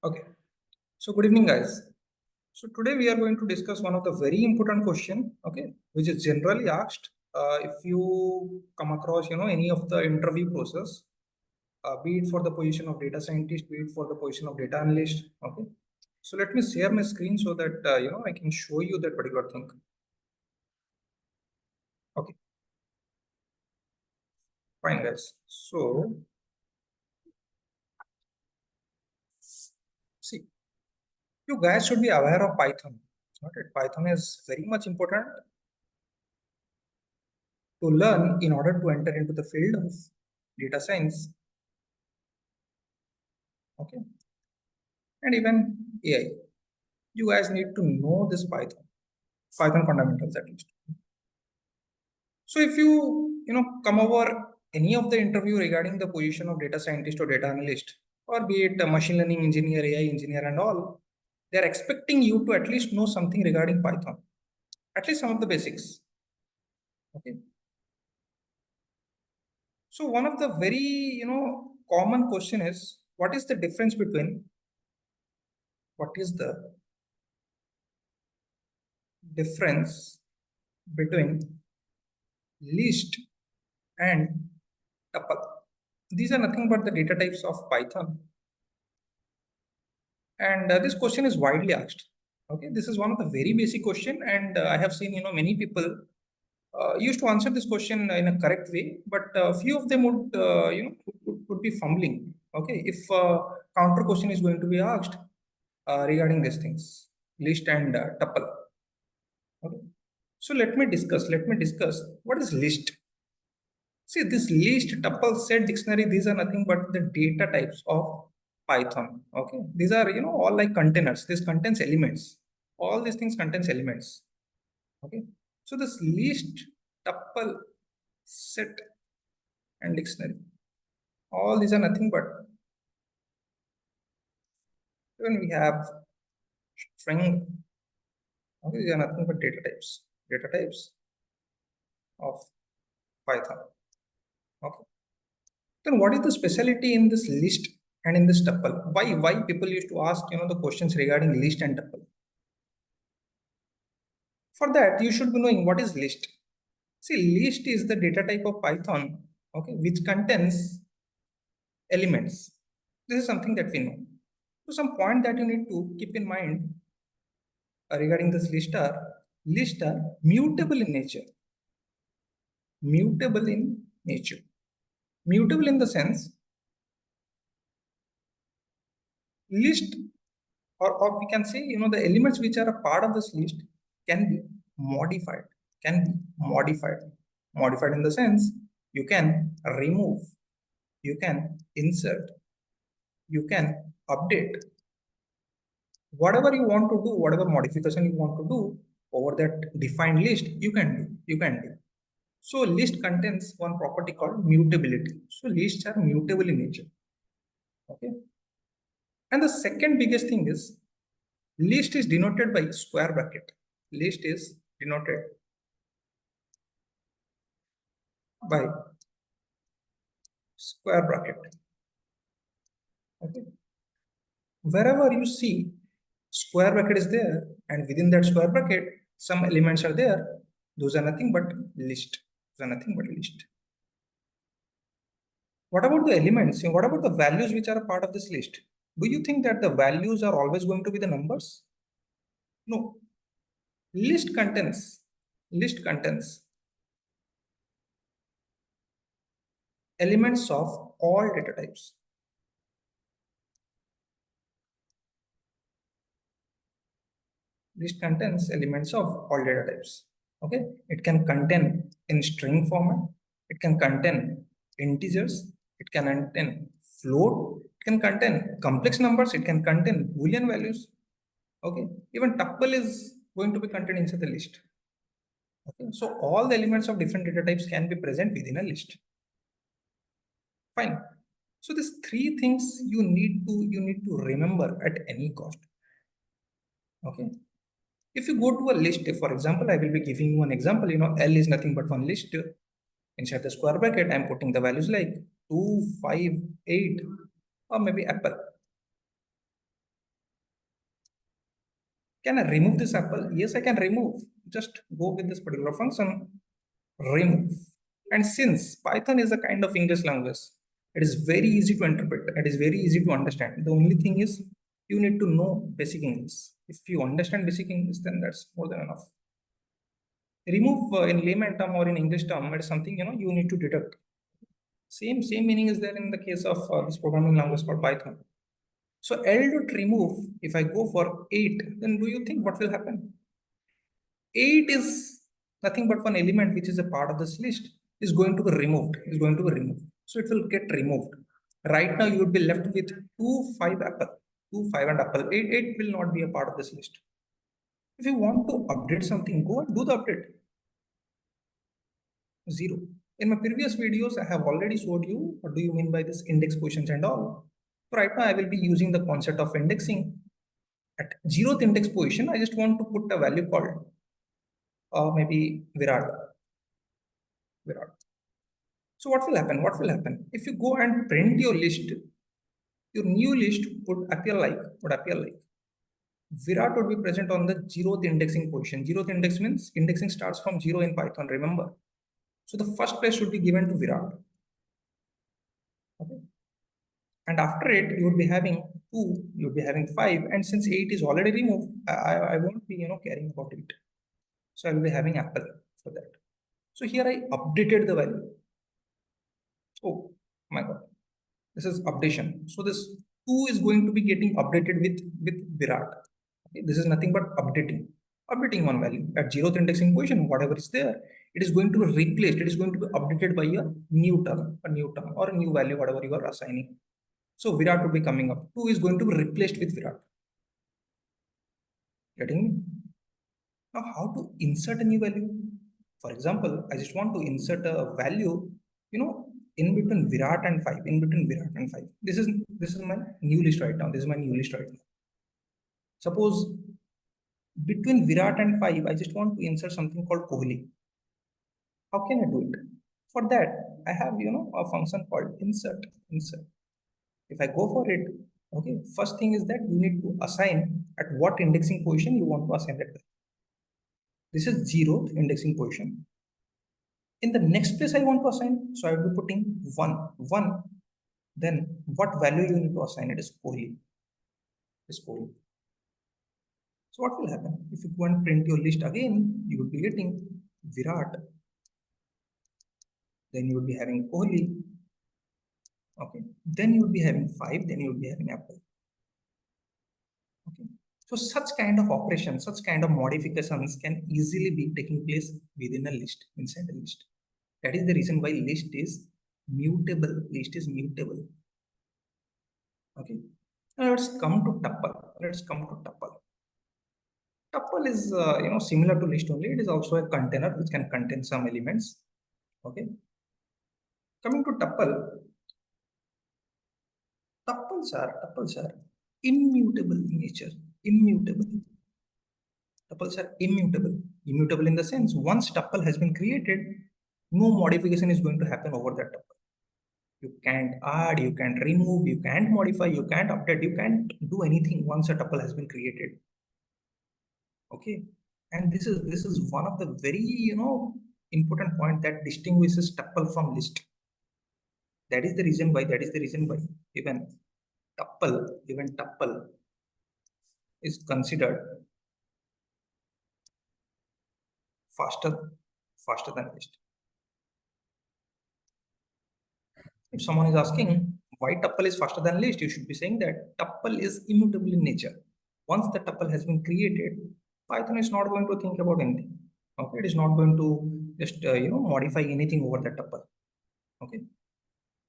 Okay, so good evening, guys. So today we are going to discuss one of the very important question, okay, which is generally asked if you come across, any of the interview process, be it for the position of data scientist, be it for the position of data analyst, okay. So let me share my screen so that I can show you that particular thing. Okay, fine, guys. So see, you guys should be aware of Python. Okay, Python is very much important to learn in order to enter into the field of data science, okay, and even AI. You guys need to know this Python fundamentals at least. So if you come over any of the interview regarding the position of data scientist or data analyst, or be it a machine learning engineer, AI engineer, and all, they are expecting you to at least know something regarding Python, at least some of the basics. Okay. So one of the very common question is, what is the difference between what is the difference between list and tuple? These are nothing but the data types of Python. And this question is widely asked. Okay, this is one of the very basic question, and I have seen many people used to answer this question in a correct way, but few of them would would be fumbling. Okay, if counter question is going to be asked regarding these things, list and tuple. Okay, so let me discuss what is list. See, this list, tuple, set, dictionary, these are nothing but the data types of Python. Okay, these are all like containers. This contains elements. All these things contains elements. Okay, so this list, tuple, set, and dictionary, all these are nothing but when we have string. Okay, these are nothing but data types of Python. Okay, then what is the specialty in this list and in this tuple? Why people used to ask the questions regarding list and tuple? For that, you should be knowing what is list. See, list is the data type of Python, okay, which contains elements. This is something that we know. So some point that you need to keep in mind regarding this list are mutable in nature. Mutable in nature. Mutable in the sense, list or we can say the elements which are a part of this list can be modified. Can be modified. Modified in the sense you can remove, you can insert, you can update. Whatever you want to do, whatever modification you want to do over that defined list, you can do. You can do. So list contains one property called mutability. So lists are mutable in nature. Okay. And the second biggest thing is list is denoted by square bracket. List is denoted by square bracket. Okay. Wherever you see square bracket is there, and within that square bracket, some elements are there. Those are nothing but list. Those are nothing but list. What about the elements? What about the values which are a part of this list? Do you think that the values are always going to be the numbers? No. List contains elements of all data types. List contains elements of all data types. Okay, it can contain in string format, it can contain integers, it can contain float, it can contain complex numbers, it can contain Boolean values. Okay, even tuple is going to be contained inside the list. Okay, so all the elements of different data types can be present within a list. Fine. So these three things you need to remember at any cost. Okay. If you go to a list, for example, I will be giving you an example. L is nothing but one list. Inside the square bracket, I'm putting the values like 2, 5, 8, or maybe apple. Can I remove this apple? Yes, I can remove. Just go with this particular function, remove. And since Python is a kind of English language, it is very easy to interpret. It is very easy to understand. The only thing is you need to know basic English. If you understand basic English, then that's more than enough. Remove in layman term or in English term, it is something you need to deduct. Same meaning is there in the case of this programming language called Python. So L dot remove, if I go for 8, then do you think what will happen? 8 is nothing but one element which is a part of this list is going to be removed, is going to be removed. So it will get removed. Right now you would be left with 2, 5 apple, 2, 5 and apple. 8 will not be a part of this list. If you want to update something, go and do the update. 0. In my previous videos, I have already showed you what do you mean by this index positions and all. So right now I will be using the concept of indexing. At 0th index position, I just want to put a value called maybe Virat. So what will happen? What will happen? If you go and print your list, your new list would appear like Virat would be present on the 0th indexing position. 0th index means indexing starts from 0 in Python, remember. So the first place should be given to Virat. Okay. And after it, you would be having 2, you would be having 5, and since 8 is already removed, I won't be caring about it. So I will be having apple for that. So here I updated the value. Oh my god, this is updation. So this 2 is going to be getting updated with Virat. Okay, this is nothing but updating one value at 0th indexing position, whatever is there, it is going to be replaced. It is going to be updated by a new term or a new value, whatever you are assigning. So Virat will be coming up. 2 is going to be replaced with Virat. Getting me? Now, how to insert a new value? For example, I just want to insert a value, in between Virat and 5, in between Virat and 5. This is my new list right now. This is my new list right now. Suppose between Virat and 5, I just want to insert something called Kohli. How can I do it? For that, I have, a function called insert. If I go for it, okay, first thing is that you need to assign at what indexing position you want to assign that. This is 0th indexing position. In the next place I want to assign, so I will be putting 1. Then what value you need to assign it is Kohli. So what will happen? If you go and print your list again, you will be getting Virat. Then you will be having Kohli. Okay. Then you will be having 5. Then you will be having apple. Okay. So such kind of operations, such kind of modifications can easily be taking place within a list, inside a list. That is the reason why list is mutable. Okay. Now let's come to tuple. Tuple is similar to list only. It is also a container which can contain some elements. Okay. Coming to tuples are immutable in nature. Tuples are immutable. Immutable in the sense once tuple has been created, no modification is going to happen over that tuple. You can't add, you can't remove, you can't modify, you can't update, you can't do anything once a tuple has been created. Okay, and this is one of the very important point that distinguishes tuple from list. That is the reason why even tuple is considered faster than list. If someone is asking why tuple is faster than list, you should be saying that tuple is immutable in nature. Once the tuple has been created, Python is not going to think about anything. Okay, it is not going to just modify anything over the tuple. Okay,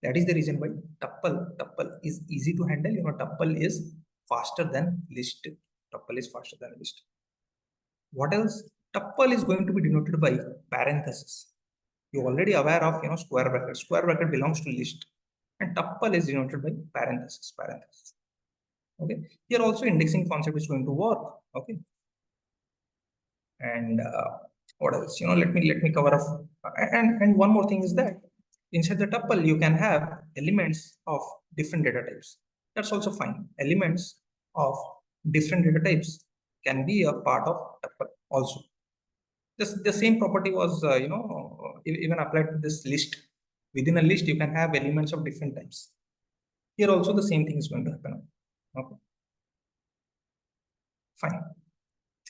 that is the reason why tuple is easy to handle. Tuple is faster than list. What else? Tuple is going to be denoted by parenthesis. You're already aware of square bracket. Square bracket belongs to list, and tuple is denoted by parenthesis. Okay. Here also indexing concept is going to work. Okay. And what else? Let me cover up. And one more thing is that inside the tuple you can have elements of different data types. That's also fine. Elements of different data types can be a part of tuple also. The same property was even applied to this list. Within a list, you can have elements of different types. Here also the same thing is going to happen. Okay, fine.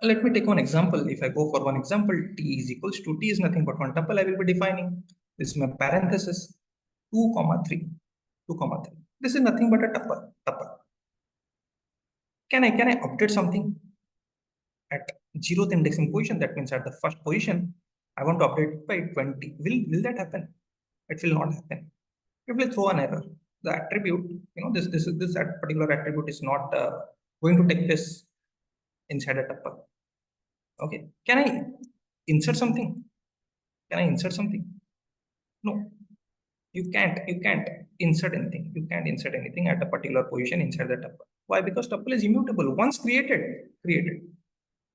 Let me take one example. If I go for one example, t is equals to t is nothing but one tuple I will be defining. This is my parenthesis 2 comma 3. 2 comma 3. This is nothing but a tuple. Can I update something at 0th indexing position? That means at the first position, I want to update by 20. Will that happen? It will not happen. It will throw an error. The attribute, this particular attribute is not going to take place inside a tuple. Okay. Can I insert something? Can I insert something? No, you can't. You can't insert anything. You can't insert anything at a particular position inside the tuple. Why? Because tuple is immutable. Once created.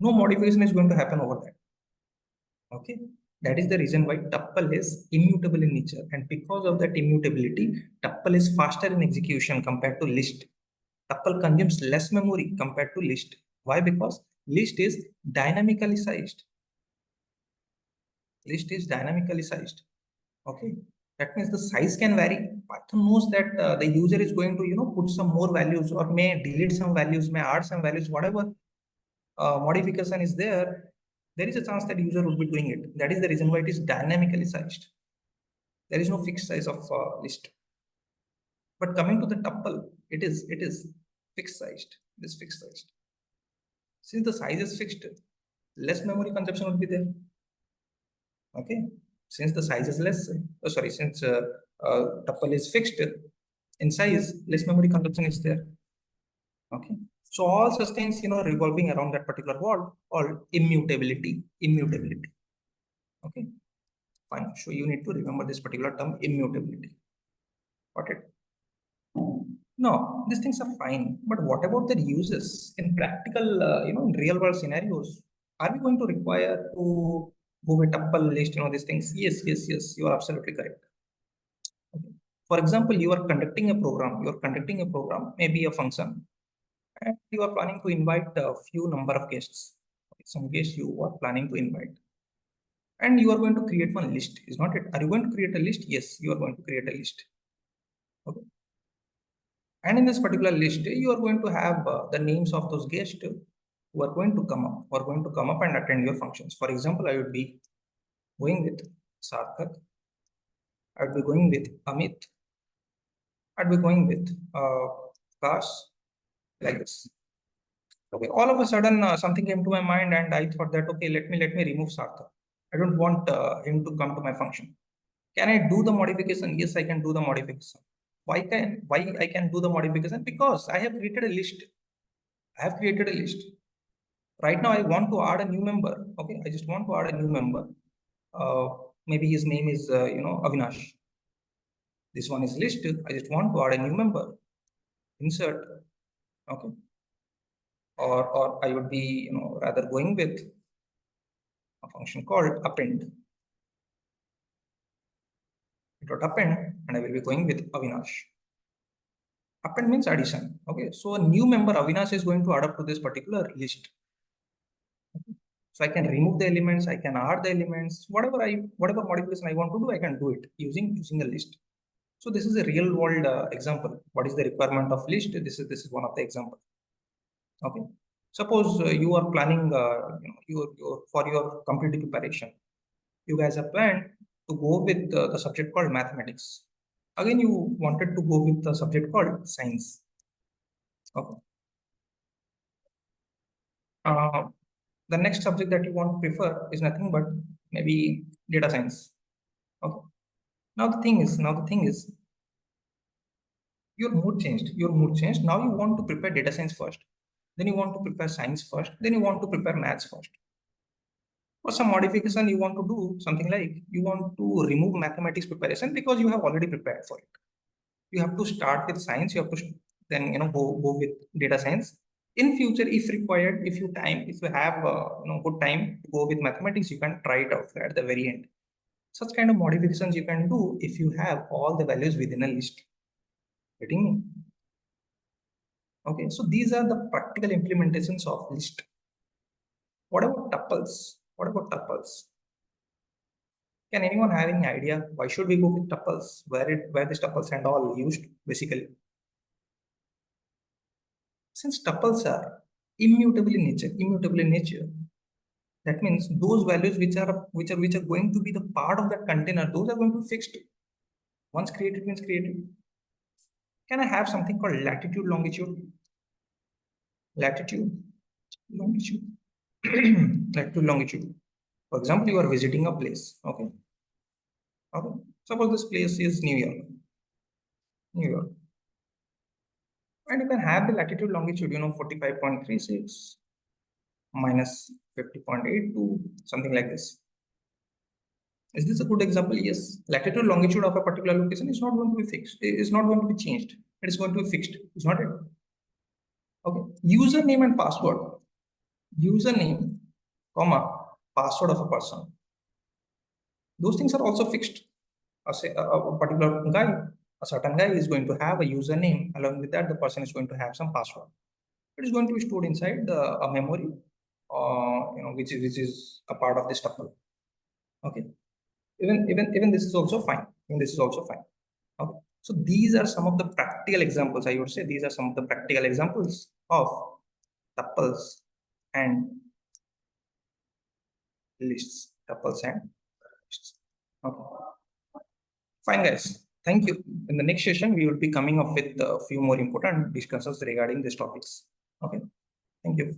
No modification is going to happen over that. Okay. That is the reason why tuple is immutable in nature. And because of that immutability, tuple is faster in execution compared to list. Tuple consumes less memory compared to list. Why? Because list is dynamically sized. List is dynamically sized. Okay. That means the size can vary. Python knows that the user is going to, put some more values or may delete some values, may add some values, whatever modification is there is a chance that user will be doing it. That is the reason why it is dynamically sized. There is no fixed size of list. But coming to the tuple, it is fixed sized. It is fixed sized. Since the size is fixed, less memory consumption will be there. Okay. Since the size is less, since tuple is fixed in size, less memory consumption is there. Okay. So all such things, revolving around that particular word called immutability. Immutability. Okay. Fine. So you need to remember this particular term, immutability. Got it? No, these things are fine. But what about the uses in practical, in real world scenarios? Are we going to require to go with tuple list, these things? Yes. You are absolutely correct. Okay. For example, you are conducting a program, maybe a function, and you are planning to invite a few number of guests. Okay, some guests you are planning to invite. And you are going to create one list, is not it? Are you going to create a list? Yes, you are going to create a list. Okay. And in this particular list, you are going to have the names of those guests who are going to come up and attend your functions. For example, I would be going with Sarthak. I would be going with Amit. I'd be going with Kash, like this. Okay, all of a sudden something came to my mind and I thought that, okay, let me remove Sarthak. I don't want him to come to my function. Can I do the modification? Yes, I can do the modification. Why I can do the modification? Because I have created a list. I have created a list. Right now, I want to add a new member. Okay, I just want to add a new member. Maybe his name is Avinash. This one is list. I just want to add a new member. Insert. Okay. Or I would be rather going with a function called append. It would append, and I will be going with Avinash. Append means addition. Okay, so a new member Avinash is going to add up to this particular list. Okay. So I can remove the elements, I can add the elements, whatever modification I want to do, I can do it using a list. So this is a real world example. What is the requirement of list? This is one of the examples. Okay. Suppose you are planning for your competitive preparation. You guys have planned to go with the subject called mathematics. Again, you wanted to go with the subject called science. Okay. The next subject that you want to prefer is nothing but maybe data science. Okay. Now the thing is, your mood changed. Now you want to prepare data science first. Then you want to prepare science first. Then you want to prepare maths first. For some modification, you want to do something like you want to remove mathematics preparation because you have already prepared for it. You have to start with science. You have to then go with data science. In future, if required, if you have good time to go with mathematics, you can try it out at the very end. Such kind of modifications you can do if you have all the values within a list. Getting me? Okay, so these are the practical implementations of list. What about tuples? What about tuples? Can anyone have any idea why should we go with tuples? Where these tuples and all used basically? Since tuples are immutable in nature, that means those values which are going to be the part of that container, those are going to be fixed. Once created means created. Can I have something called latitude, longitude? Latitude, longitude, latitude, longitude. For example, you are visiting a place. Okay. Okay. Suppose this place is New York. New York. And you can have the latitude, longitude, 45.36 minus 50.82, something like this. Is this a good example? Yes. Latitude, longitude of a particular location is not going to be fixed. It is not going to be changed. It is going to be fixed. Is not it? Okay. Username and password. Username, comma, password of a person. Those things are also fixed. A particular guy, a certain guy is going to have a username. Along with that, the person is going to have some password. It is going to be stored inside a memory, which is a part of this tuple. Okay. Even this is also fine. Even this is also fine. Okay. So these are some of the practical examples. I would say these are some of the practical examples of tuples and lists. Tuples and lists. Okay. Fine, guys. Thank you. In the next session, we will be coming up with a few more important discussions regarding these topics. Okay. Thank you.